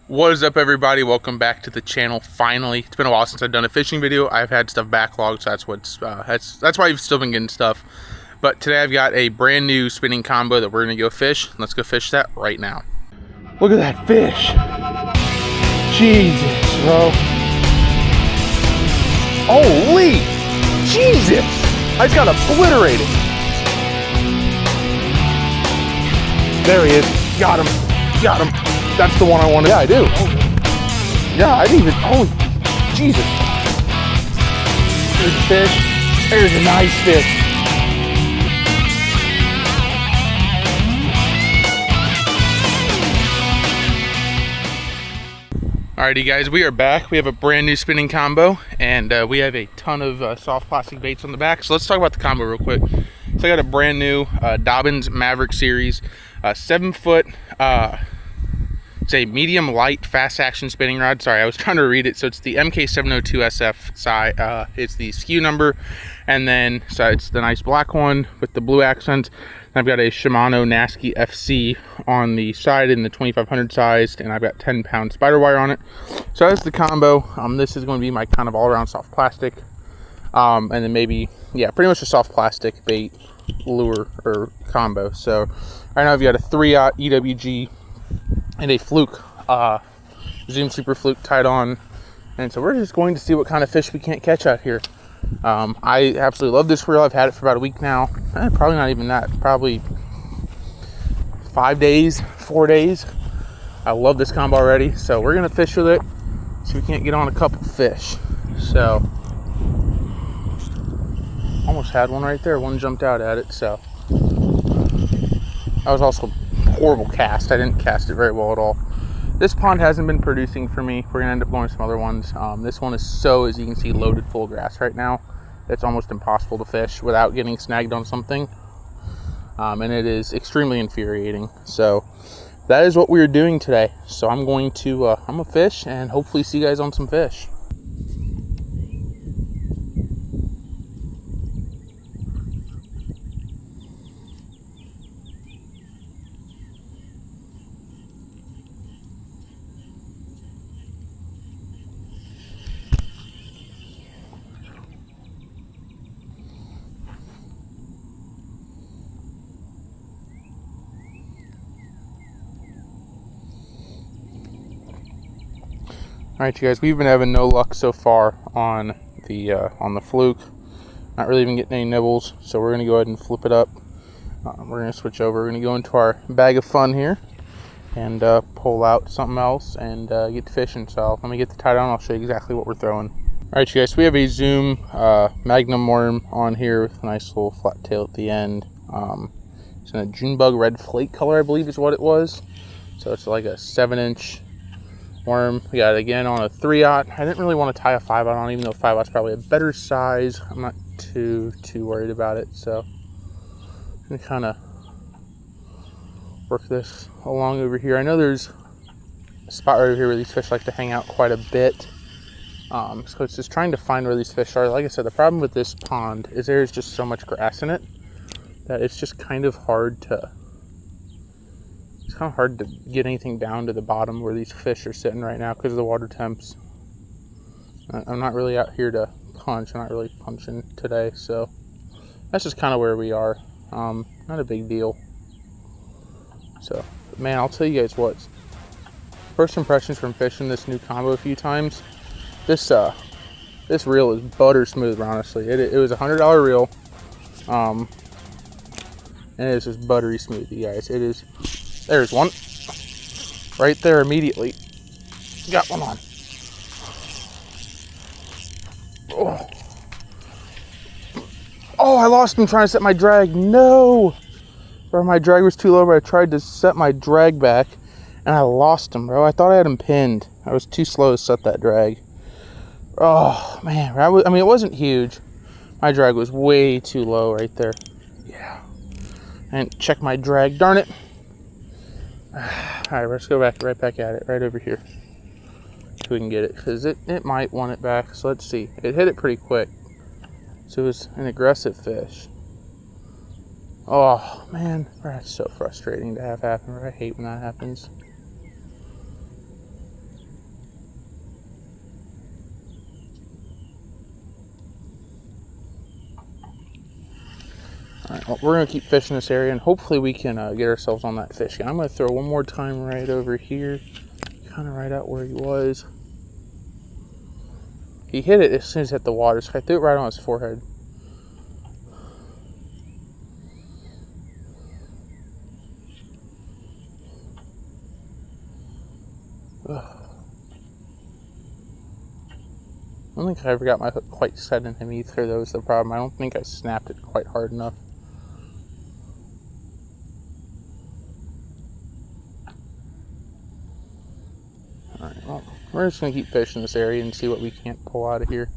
What is up, everybody? Welcome back to the channel. Finally, it's been a while since I've done a fishing video. I've had stuff backlogged, so that's why you've still been getting stuff. But today I've got a brand new spinning combo that we're gonna go fish. Let's go fish that right now. Look at that fish! Jesus, bro! Holy Jesus! I just got obliterated. There he is. Got him. Got him. That's the one I wanted. Yeah, I do. Yeah, I didn't even. Oh, Jesus. There's a fish. There's a nice fish. Alrighty, guys, we are back. We have a brand new spinning combo, and we have a ton of soft plastic baits on the back. So let's talk about the combo real quick. So I got a brand new Dobyns Maverick series, 7-foot. It's a medium light fast action spinning rod. Sorry, I was trying to read it. So it's the MK702SF side. It's the SKU number, and then so it's the nice black one with the blue accents. I've got a Shimano Nasky FC on the side in the 2500 size, and I've got 10-pound spider wire on it. So that's the combo. This is going to be my kind of all-around soft plastic, and then maybe pretty much a soft plastic bait lure or combo. So right now I've got a 3/0 EWG and a fluke, Zoom Super Fluke tied on, and so we're just going to see what kind of fish we can't catch out here. I absolutely love this reel. I've had it for about a week now. Probably not even that, probably 5 days, 4 days. I love this combo already, so we're gonna fish with it, see if we can't get on a couple fish. So almost had one right there. One jumped out at it, so that was also horrible cast. I didn't cast it very well at all. This pond hasn't been producing for me. We're gonna end up going to some other ones. This one is so, as you can see, loaded full of grass right now. It's almost impossible to fish without getting snagged on something, and it is extremely infuriating. So that is what we are doing today. So I'm going to I'm gonna fish and hopefully see you guys on some fish. Alright, you guys, we've been having no luck so far on the fluke. Not really even getting any nibbles, so we're going to go ahead and flip it up. We're going to switch over. We're going to go into our bag of fun here and pull out something else and get to fishing. So let me get the tie down. I'll show you exactly what we're throwing. Alright, you guys, so we have a Zoom Magnum worm on here with a nice little flat tail at the end. It's in a June bug red flake color, I believe is what it was. So it's like a 7-inch worm. We got it again on a 3/0. I didn't really want to tie a 5/0 on, even though 5/0 is probably a better size. I'm not too worried about it. So I'm gonna kind of work this along over here. I know there's a spot right over here where these fish like to hang out quite a bit. So it's just trying to find where these fish are. Like I said, the problem with this pond is there's just so much grass in it that it's just kind of hard to get anything down to the bottom where these fish are sitting right now because of the water temps. I'm not really out here to punch. I'm not really punching today, so that's just kind of where we are. Not a big deal. So, man, I'll tell you guys what. First impressions from fishing this new combo a few times. This reel is butter smooth, honestly. It was a $100 reel, and it is just buttery smooth, you guys. It is. There's one right there immediately. Got one on. Oh, I lost him trying to set my drag. No, bro, my drag was too low, but I tried to set my drag back and I lost him, bro. I thought I had him pinned. I was too slow to set that drag. Oh man, I mean, it wasn't huge. My drag was way too low right there. Yeah, and check my drag. Darn it. Alright, let's go right back at it, right over here. So we can get it, because it might want it back. So let's see. It hit it pretty quick. So it was an aggressive fish. Oh, man. That's so frustrating to have happen. I hate when that happens. Well, we're gonna keep fishing this area, and hopefully we can get ourselves on that fish. I'm gonna throw one more time right over here, kind of right out where he was. He hit it as soon as it hit the water, so I threw it right on his forehead. Ugh. I don't think I ever got my hook quite set in him either, though, is the problem. I don't think I snapped it quite hard enough. Alright, well, we're just going to keep fishing this area and see what we can't pull out of here.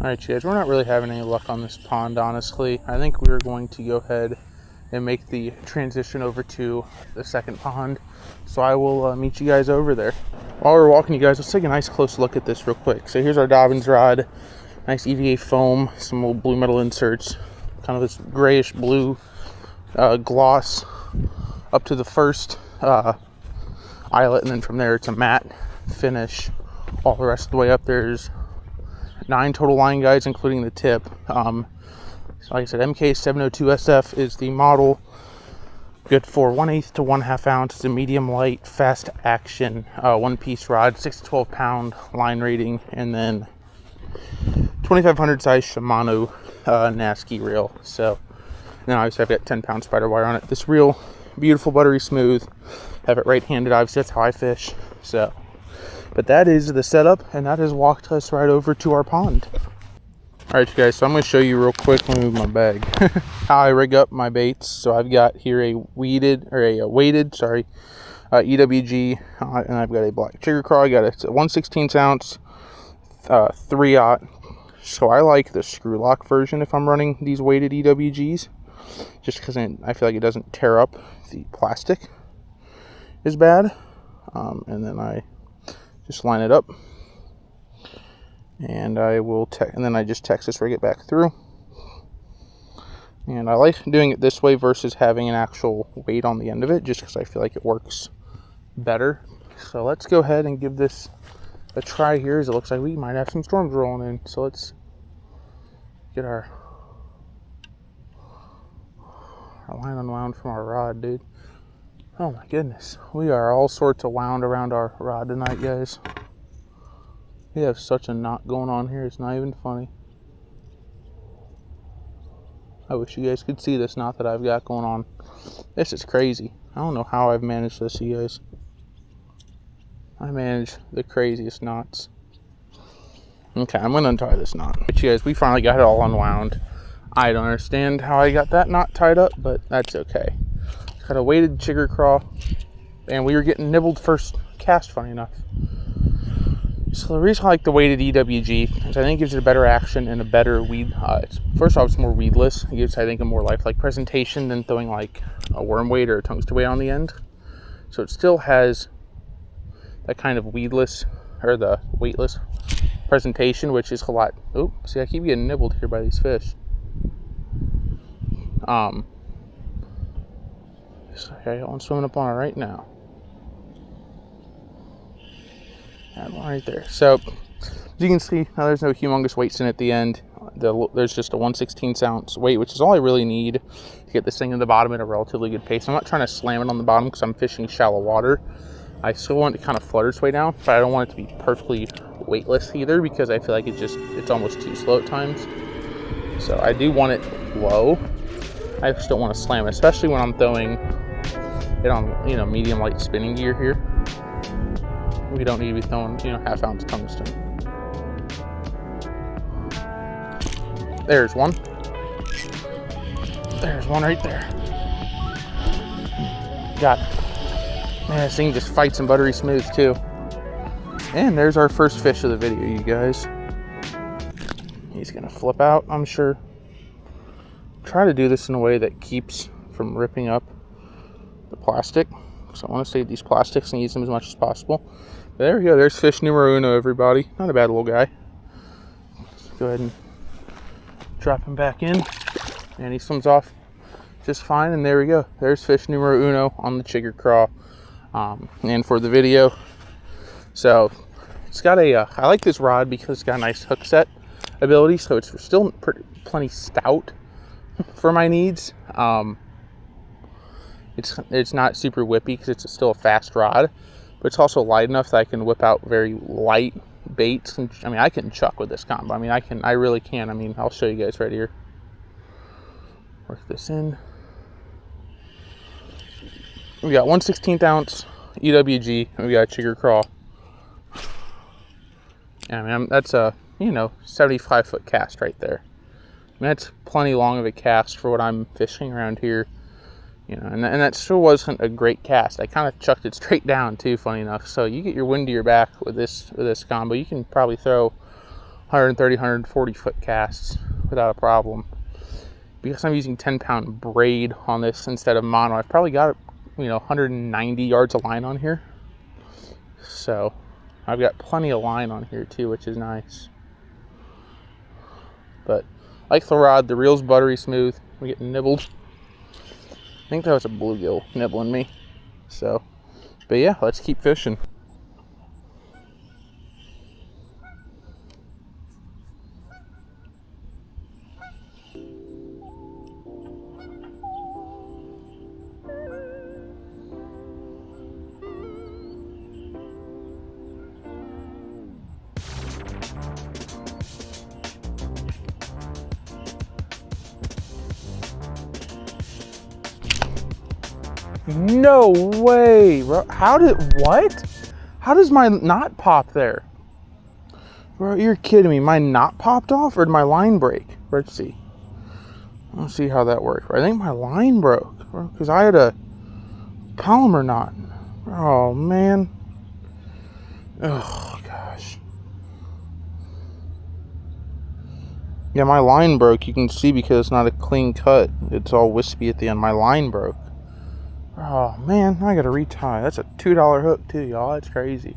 Alright, you guys, we're not really having any luck on this pond, honestly. I think we're going to go ahead and make the transition over to the second pond. So I will meet you guys over there. While we're walking, you guys, let's take a nice close look at this real quick. So here's our Dobyns rod. Nice EVA foam, some little blue metal inserts, kind of this grayish blue gloss up to the first eyelet, and then from there it's a matte finish all the rest of the way up. There's 9 total line guides, including the tip. So like I said, MK702SF is the model. Good for 1/8 to 1/2 ounce. It's a medium light, fast action, one piece rod, 6 to 12 pound line rating, and then 2500 size Shimano Nasky reel. So then obviously I've got 10 pound spider wire on it. This reel, beautiful, buttery smooth. Have it right handed, obviously that's how I fish. So, but that is the setup, and that has walked us right over to our pond. Alright, you guys, so I'm going to show you real quick, let me move my bag, how I rig up my baits. So I've got here a weighted EWG, and I've got a black chigger craw. I got it's a 1/16 ounce 3/0. So I like the screw lock version if I'm running these weighted EWGs, just because I feel like it doesn't tear up the plastic as bad. And then I just line it up, and and then I just Texas rig it back through. And I like doing it this way versus having an actual weight on the end of it, just because I feel like it works better. So let's go ahead and give this a try here, as it looks like we might have some storms rolling in. So let's get our line unwound from our rod, dude. Oh my goodness, we are all sorts of wound around our rod tonight, guys. We have such a knot going on here, it's not even funny. I wish you guys could see this knot that I've got going on. This is crazy. I don't know how I've managed this, you guys. I manage the craziest knots. Okay, I'm gonna untie this knot. But you guys, we finally got it all unwound. I don't understand how I got that knot tied up, but that's okay. Got a weighted chigger craw, and we were getting nibbled first cast, funny enough. So the reason I like the weighted EWG is I think it gives it a better action and a better weed. First off, it's more weedless. It gives, I think, a more lifelike presentation than throwing like a worm weight or a tungsten weight on the end. So it still has that kind of weedless, or the weightless presentation, which is a lot. Oh, see, I keep getting nibbled here by these fish. Okay, I got one swimming up on it right now. And one right there. So, as you can see, now there's no humongous weights in at the end. There's just a 1/16 ounce weight, which is all I really need to get this thing in the bottom at a relatively good pace. I'm not trying to slam it on the bottom because I'm fishing shallow water. I still want it to kind of flutter its way down, but I don't want it to be perfectly weightless either, because I feel like it's almost too slow at times. So I do want it low. I just don't want to slam it, especially when I'm throwing it on, medium light spinning gear here. We don't need to be throwing, 1/2 ounce tungsten. There's one. There's one right there. Got it. Man, this thing just fights and buttery smooth too. And there's our first fish of the video, you guys. He's gonna flip out, I'm sure. Try to do this in a way that keeps from ripping up the plastic, So I want to save these plastics and use them as much as possible. But there we go. There's fish numero uno, everybody. Not a bad little guy. Let's go ahead and drop him back in. And he swims off just fine. And there we go. There's fish numero uno on the chigger craw. And for the video, so it's got a I like this rod because it's got a nice hook set ability, so it's still plenty stout for my needs. It's not super whippy because it's still a fast rod, but it's also light enough that I can whip out very light baits. And I mean, I can chuck with this combo. I mean, I really can. I mean, I'll show you guys right here. Work this in. We got 1/16 ounce EWG, and we got a chigger craw. Yeah, I mean, that's a 75-foot cast right there. I mean, that's plenty long of a cast for what I'm fishing around here. And that still wasn't a great cast. I kind of chucked it straight down too, funny enough. So you get your wind to your back with this combo. You can probably throw 130, 140 foot casts without a problem. Because I'm using 10-pound braid on this instead of mono, I've probably got 190 yards of line on here. So I've got plenty of line on here too, which is nice. But like the rod, the reel's buttery smooth. We're getting nibbled. I think that was a bluegill nibbling me. So, but yeah, let's keep fishing. No way, bro. How does my knot pop there? Bro, you're kidding me. My knot popped off or did my line break? Let's see. Let's see how that worked. I think my line broke because I had a polymer knot. Oh, man. Oh, gosh. Yeah, my line broke. You can see because it's not a clean cut. It's all wispy at the end. My line broke. Oh man, I gotta retie. That's a $2 hook too, y'all. That's crazy.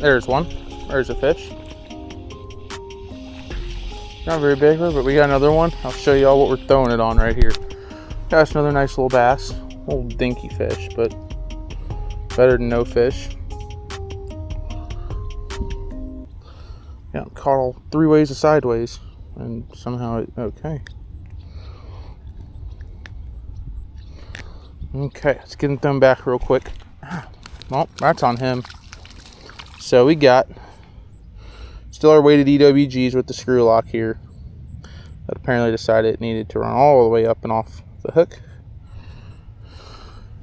There's one. There's a fish. Not very big, but we got another one. I'll show y'all what we're throwing it on right here. That's another nice little bass. Little dinky fish, but better than no fish. Yeah, caught all 3 ways of sideways, and somehow okay. Okay, let's get them back real quick. Well, that's on him. So we got still our weighted EWGs with the screw lock here. That apparently decided it needed to run all the way up and off the hook.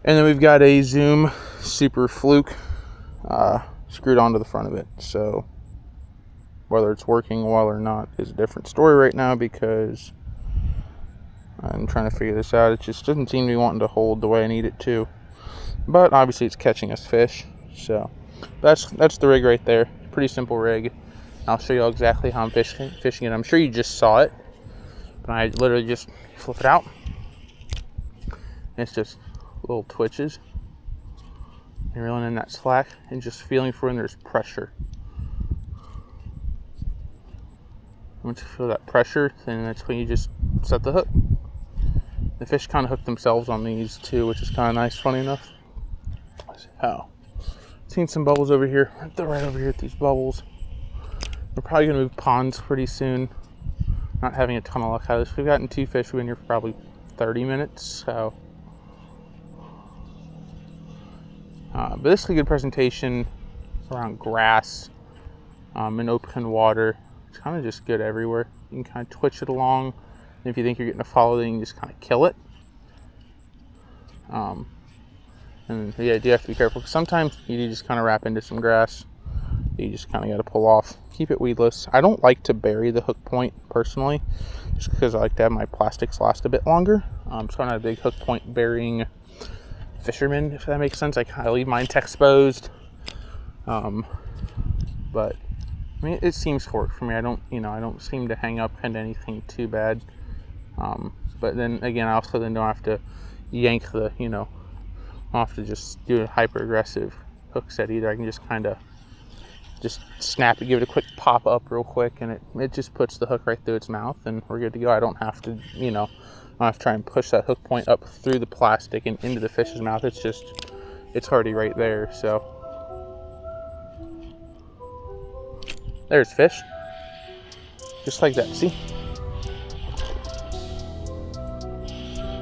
And then we've got a Zoom Super Fluke screwed onto the front of it. So whether it's working well or not is a different story right now because I'm trying to figure this out. It just doesn't seem to be wanting to hold the way I need it to. But obviously it's catching us fish. So that's the rig right there. Pretty simple rig. I'll show you all exactly how I'm fishing it. I'm sure you just saw it, but I literally just flip it out. It's just little twitches. You're reeling in that slack and just feeling for when there's pressure. Once you feel that pressure, then that's when you just set the hook. The fish kind of hook themselves on these too, which is kind of nice, funny enough. Oh, seen some bubbles over here. They're right over here at these bubbles. We're probably going to move ponds pretty soon. Not having a ton of luck out of this. We've gotten 2 fish. We've been here for probably 30 minutes. So, but this is a good presentation around grass and open water. It's kind of just good everywhere. You can kind of twitch it along. And if you think you're getting a follow, then you can just kind of kill it. And yeah, you do have to be careful because sometimes you do just kind of wrap into some grass You just kind of got to pull off. Keep it weedless. I don't like to bury the hook point personally, just because I like to have my plastics last a bit longer. So I'm not a big hook point burying fisherman, if that makes sense. I kind of leave mine exposed. But I mean, it seems to work for me. I don't seem to hang up into anything too bad. But then again, I also then don't have to yank the, I don't have to just do a hyper aggressive hook set either. I can just kind of just snap it, give it a quick pop up real quick, and it just puts the hook right through its mouth, and we're good to go. I don't have to, I don't have to try and push that hook point up through the plastic and into the fish's mouth. It's already right there. So there's fish, just like that. See,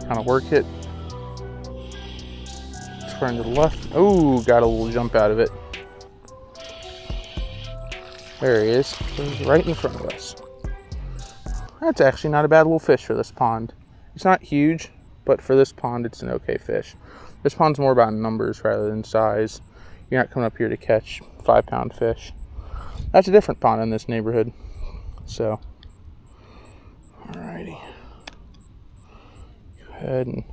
kind of work it. Turn to the left. Oh, got a little jump out of it. There he is. He's right in front of us. That's actually not a bad little fish for this pond. It's not huge, but for this pond, it's an okay fish. This pond's more about numbers rather than size. You're not coming up here to catch 5-pound fish. That's a different pond in this neighborhood. So, alrighty. Go ahead and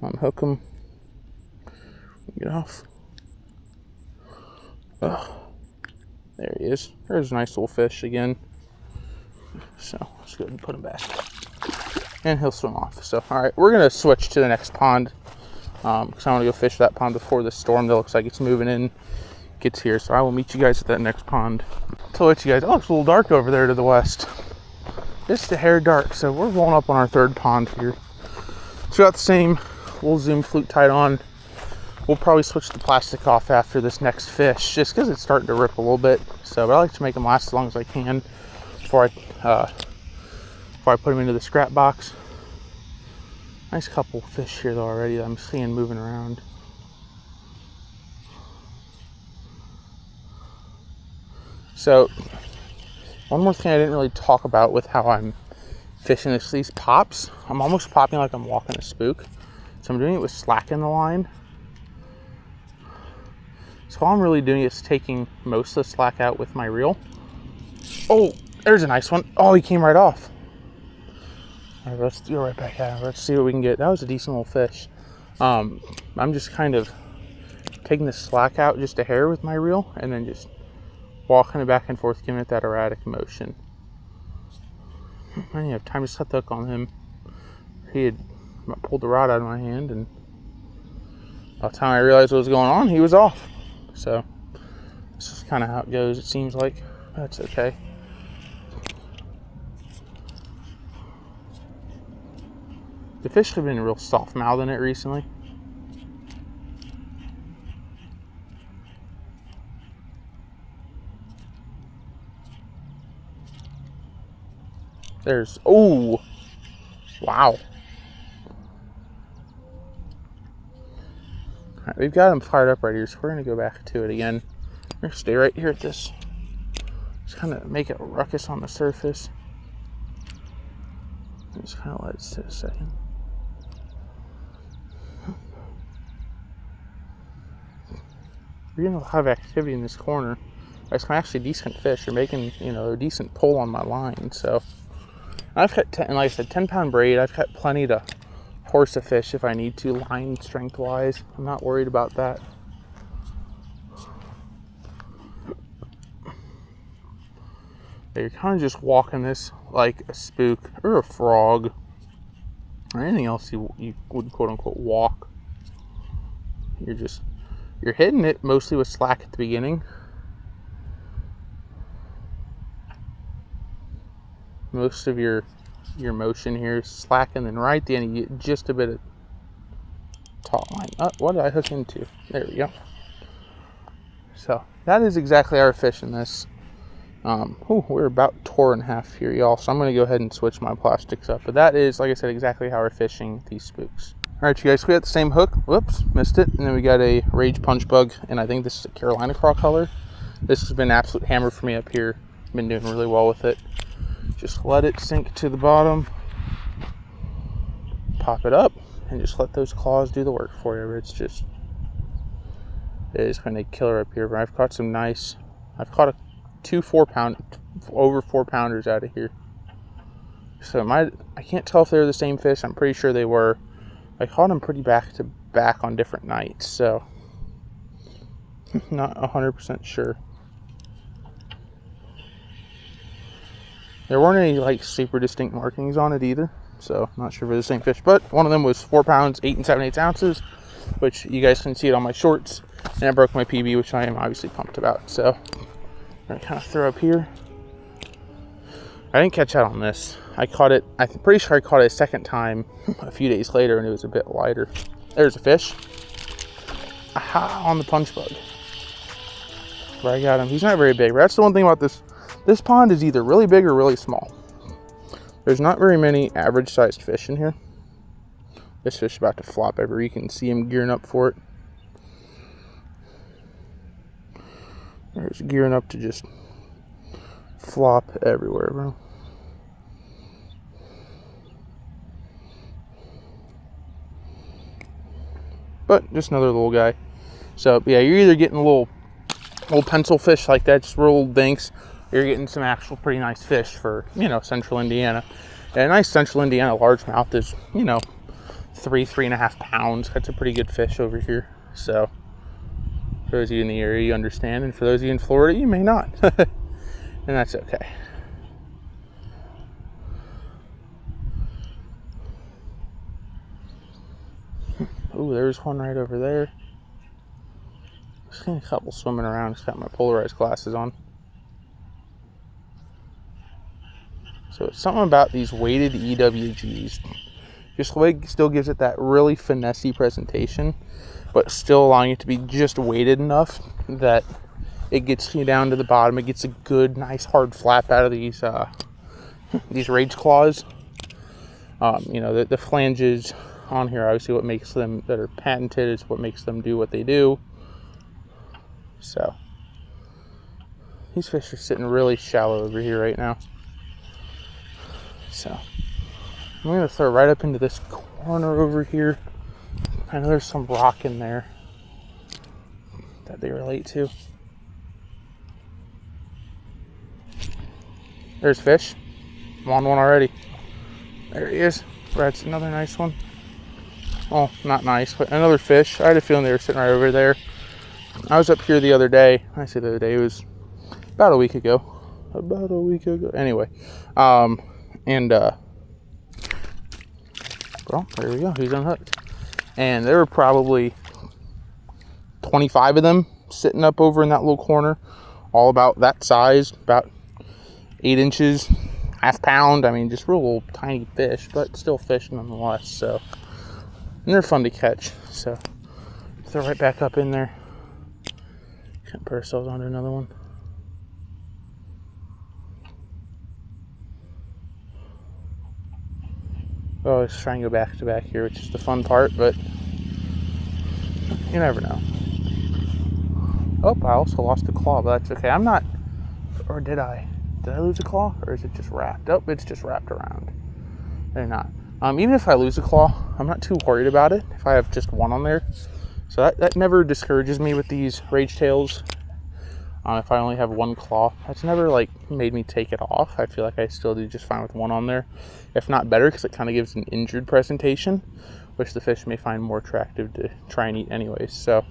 unhook him. Get off. Oh. There he is. There's a nice little fish again. So let's go ahead and put him back. And he'll swim off. So, alright, we're going to switch to the next pond. Because I want to go fish that pond before the storm that looks like it's moving in gets here. So I will meet you guys at that next pond. To let you guys, oh, it's a little dark over there to the west. Just a hair dark. So we're rolling up on our third pond here. So we got the same little zoom flute tied on. We'll probably switch the plastic off after this next fish, just because it's starting to rip a little bit. So, but I like to make them last as long as I can before I put them into the scrap box. Nice couple fish here though already that I'm seeing moving around. So, one more thing I didn't really talk about with how I'm fishing these pops. I'm almost popping like I'm walking a spook. So I'm doing it with slack in the line. So all I'm really doing is taking most of the slack out with my reel. Oh, there's a nice one. Oh, he came right off. All right, let's go right back at him. Let's see what we can get. That was a decent little fish. I'm just kind of taking the slack out just a hair with my reel and then just walking it back and forth, giving it that erratic motion. I didn't have time to set the hook on him. He had pulled the rod out of my hand, and by the time I realized what was going on, he was off. So this is kind of how it goes, it seems like. That's okay. The fish have been real soft mouthing it recently. There's, oh, wow. Alright, we've got them fired up right here, so we're going to go back to it again. We're going to stay right here at this. Just kind of make it a ruckus on the surface. Just kind of let it sit a second. We're getting a lot of activity in this corner. There's some actually decent fish. They're making, a decent pull on my line. So I've got, like I said, 10-pound braid. I've got plenty to horse a fish if I need to, line strength wise. I'm not worried about that. You're kind of just walking this like a spook or a frog or anything else you would quote unquote walk. You're hitting it mostly with slack at the beginning. Most of your motion here is slack, and then right at the end you get just a bit of taut line. Oh, what did I hook into? There we go. So that is exactly our fish in this. We're about tore in half here, y'all. So I'm going to go ahead and switch my plastics up. But that is, like I said, exactly how we're fishing these spooks. All right, you guys, we got the same hook. Whoops, missed it. And then we got a Rage Punch Bug, and I think this is a Carolina Craw color. This has been an absolute hammer for me up here. Been doing really well with it. Just let it sink to the bottom. Pop it up, and just let those claws do the work for you. It's just is kind of killer up here. But I've caught some nice. I've caught two 4-pound, over 4-pounders out of here. So I can't tell if they're the same fish. I'm pretty sure they were. I caught them pretty back to back on different nights, so not 100% sure. There weren't any like super distinct markings on it either, so I'm not sure if they're the same fish. But one of them was 4 pounds, 8 7/8 ounces, which you guys can see it on my shorts, and I broke my PB, which I am obviously pumped about. So I'm gonna kind of throw up here. I didn't catch out on this. I caught it, I'm pretty sure I caught it a second time a few days later, and it was a bit lighter. There's a fish. Aha, on the punch bug. But I got him. He's not very big. But that's the one thing about this. This pond is either really big or really small. There's not very many average sized fish in here. This fish is about to flop over. You can see him gearing up for it. There's gearing up to just flop everywhere, bro. But just another little guy. So yeah, you're either getting little pencil fish like that, just real dinks, or you're getting some actual pretty nice fish for, you know, central Indiana. And a nice central Indiana largemouth is, you know, 3.5 pounds. That's a pretty good fish over here. So for those of you in the area, you understand, and for those of you in Florida, you may not. And that's okay. Ooh, there's one right over there. I've seen a couple swimming around. Just got my polarized glasses on. So it's something about these weighted EWGs. Just still gives it that really finessey presentation, but still allowing it to be just weighted enough that it gets you down to the bottom. It gets a good, nice, hard flap out of these rage claws. You know, the flanges on here, obviously what makes them, that are patented, is what makes them do what they do. So these fish are sitting really shallow over here right now. So I'm going to throw right up into this corner over here. I know there's some rock in there that they relate to. There's fish. I'm on one already. There he is. That's another nice one. Oh, not nice, but another fish. I had a feeling they were sitting right over there. I was up here the other day. I say the other day, it was about a week ago. Anyway, well, there we go. He's unhooked. And there were probably 25 of them sitting up over in that little corner, all about that size, about 8 inches, half pound. I mean, just real little tiny fish, but still fish nonetheless. So, and they're fun to catch. So, throw right back up in there. Can't put ourselves onto another one. Oh, let's try and go back to back here, which is the fun part, but you never know. Oh, I also lost a claw, but that's okay. I'm not, or did I? Did I lose a claw, or is it just wrapped? Oh, it's just wrapped around. They're not. Even if I lose a claw, I'm not too worried about it if I have just one on there. So that never discourages me with these rage tails. If I only have one claw, that's never like made me take it off. I feel like I still do just fine with one on there, if not better, because it kind of gives an injured presentation, which the fish may find more attractive to try and eat anyways. So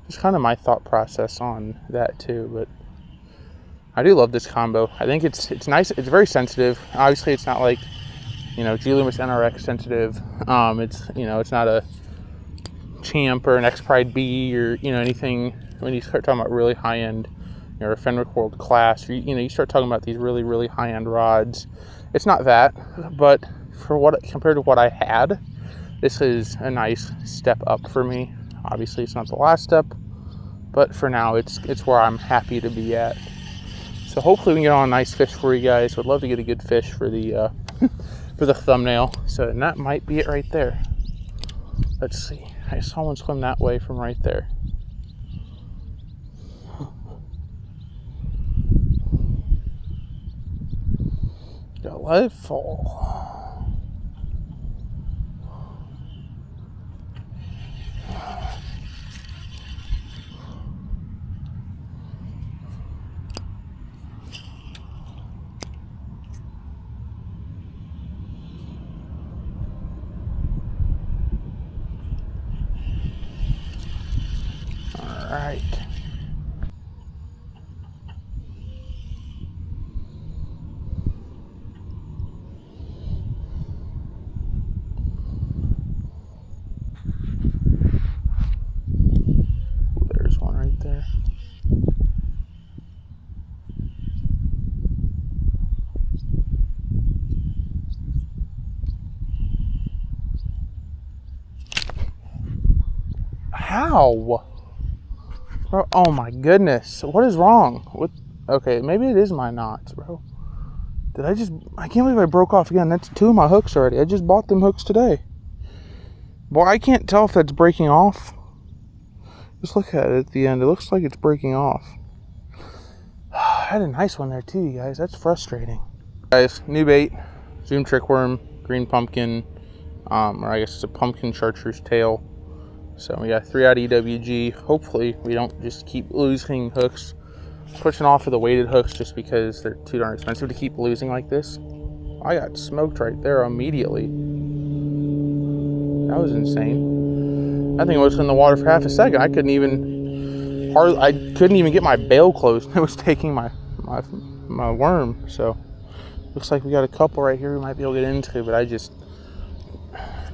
just kind of my thought process on that too. But I do love this combo. I think it's nice. It's very sensitive. Obviously, it's not like, you know, G Loomis NRX sensitive. It's, you know, it's not a Champ or an X Pride B or, you know, anything. When you start talking about really high end, you know, a Fenwick World Class, or, you know, you start talking about these really, really high end rods. It's not that, but for what, compared to what I had, this is a nice step up for me. Obviously, it's not the last step, but for now, it's where I'm happy to be at. So hopefully we can get on a nice fish for you guys. Would love to get a good fish for the for the thumbnail. So, and that might be it right there. Let's see. I saw one swim that way from right there. Gotta let it fall. right. There's one right there. How? Bro, oh my goodness. What is wrong? What? Okay, maybe it is my knots, bro. I can't believe I broke off again. That's 2 of my hooks already. I just bought them hooks today. Boy, I can't tell if that's breaking off. Just look at it at the end. It looks like it's breaking off. I had a nice one there too, you guys. That's frustrating. Guys, new bait. Zoom trick worm, green pumpkin, or I guess it's a pumpkin chartreuse tail. So we got 3 out EWG. Hopefully we don't just keep losing hooks. Switching off of the weighted hooks just because they're too darn expensive to keep losing like this. I got smoked right there immediately. That was insane. I think I was in the water for half a second. I couldn't even get my bail closed. It was taking my worm. So looks like we got a couple right here we might be able to get into, but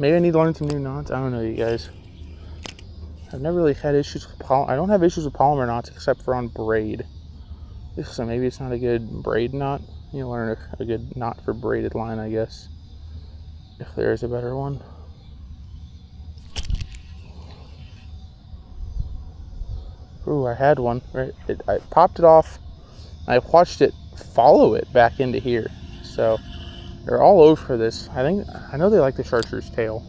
maybe I need to learn some new knots. I don't know, you guys. I've never really had issues with I don't have issues with polymer knots except for on braid. So maybe it's not a good braid knot. You learn a good knot for braided line, I guess, if there is a better one. Ooh, I had one. Right, I popped it off. I watched it follow it back into here. So they're all over this. I know they like the chartreuse tail.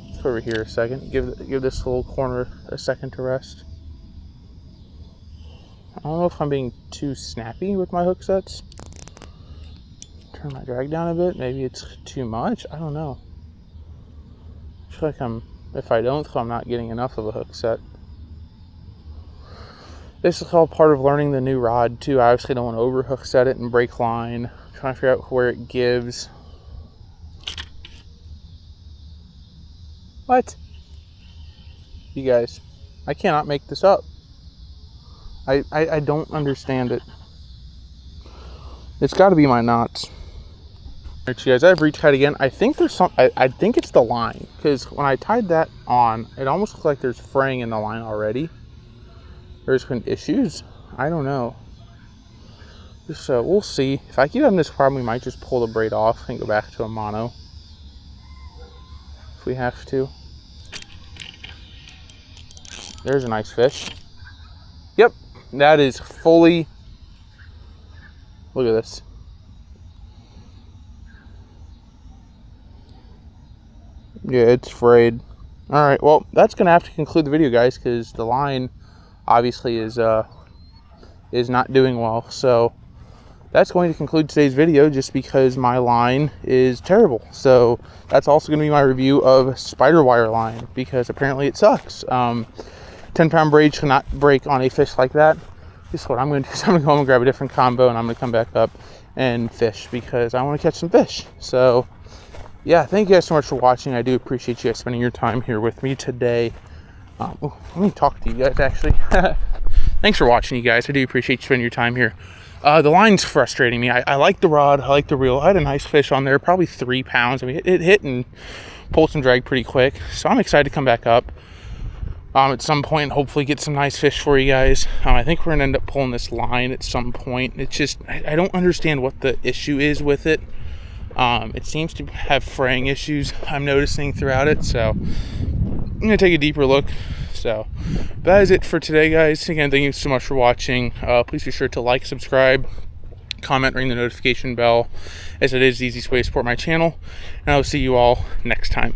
Let's go over here a second. Give this little corner a second to rest. I don't know if I'm being too snappy with my hook sets. Turn my drag down a bit. Maybe it's too much. I don't know. I feel like if I don't, I'm not getting enough of a hook set. This is all part of learning the new rod too. I obviously don't want to over hook set it and break line. I'm trying to figure out where it gives. What? You guys, I cannot make this up. I don't understand it. It's got to be my knots. Alright, you guys, I've retried again. I think there's I think it's the line, because when I tied that on, it almost looks like there's fraying in the line already. There's been issues. I don't know. So we'll see. If I keep having this problem, we might just pull the braid off and go back to a mono if we have to. There's a nice fish. Yep, that is fully. Look at this. Yeah, it's frayed. All right, well, that's gonna have to conclude the video, guys, because the line obviously is not doing well. So that's going to conclude today's video, just because my line is terrible. So that's also going to be my review of spider wire line, because apparently it sucks. 10-pound braid should not break on a fish like that. This is what I'm going to do. So I'm going to go home and grab a different combo, and I'm going to come back up and fish, because I want to catch some fish. So yeah, thank you guys so much for watching. I do appreciate you guys spending your time here with me today. Let me talk to you guys, actually. Thanks for watching, you guys. I do appreciate you spending your time here. The line's frustrating me. I like the rod. I like the reel. I had a nice fish on there, probably 3 pounds. I mean, it hit and pulled some drag pretty quick. So I'm excited to come back up at some point and hopefully get some nice fish for you guys. I think we're going to end up pulling this line at some point. It's just, I don't understand what the issue is with it. It seems to have fraying issues I'm noticing throughout it. So I'm going to take a deeper look. So that is it for today, guys. Again, thank you so much for watching. Please be sure to like, subscribe, comment, ring the notification bell, as it is the easiest way to support my channel. And I will see you all next time.